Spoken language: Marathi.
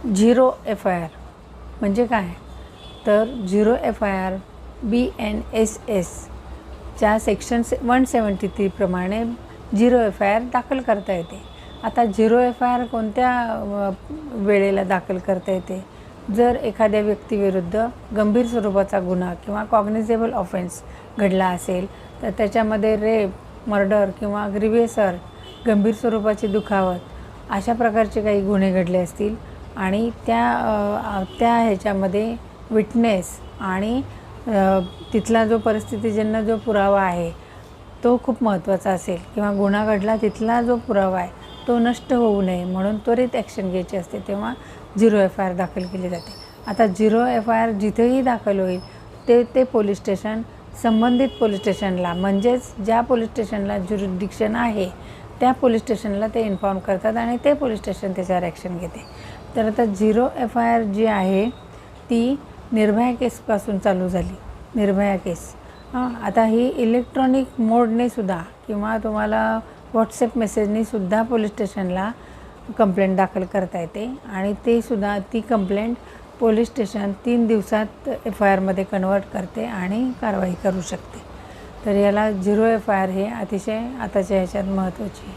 झिरो FIR म्हणजे काय? तर झिरो FIR BNSSच्या सेक्शन 173 प्रमाणे झिरो FIR दाखल करता येते. आता झिरो FIR कोणत्या वेळेला दाखल करता येते? जर एखाद्या व्यक्तीविरुद्ध गंभीर स्वरूपाचा गुन्हा किंवा कॉग्निझेबल ऑफेन्स घडला असेल, तर त्याच्यामध्ये रेप, मर्डर किंवा ग्रीव्हियस गंभीर स्वरूपाची दुखावत अशा प्रकारचे काही गुन्हे घडले असतील आणि त्या ह्याच्यामध्ये विटनेस आणि तिथला जो परिस्थितीजन्य जो पुरावा आहे तो खूप महत्त्वाचा असेल किंवा गुन्हा घडला तिथला जो पुरावा आहे तो नष्ट होऊ नये म्हणून त्वरित ॲक्शन घ्यायची असते, तेव्हा झिरो FIR दाखल केली जाते. आता झिरो FIR जिथेही दाखल होईल ते पोलीस स्टेशन संबंधित पोलीस स्टेशनला, म्हणजेच ज्या पोलीस स्टेशनला ज्युरिडिक्शन आहे त्या पोलीस स्टेशनला ते इन्फॉर्म करतात आणि ते पोलीस स्टेशन त्याच्यावर ॲक्शन घेते. तर आता झिरो FIR जी आहे ती निर्भया केसपासून चालू झाली. निर्भया केस आता ही इलेक्ट्रॉनिक मोडने सुद्धा किंवा तुम्हाला व्हॉट्सॲप मेसेजने सुद्धा पोलीस स्टेशनला कंप्लेंट दाखल करता येते आणि ते सुद्धा ती कंप्लेंट पोलीस स्टेशन 3 दिवसात FIRमध्ये कन्वर्ट करते आणि कारवाई करू शकते. तर याला झिरो FIR हे अतिशय आताच्या ह्याच्यात महत्त्वाची आहे.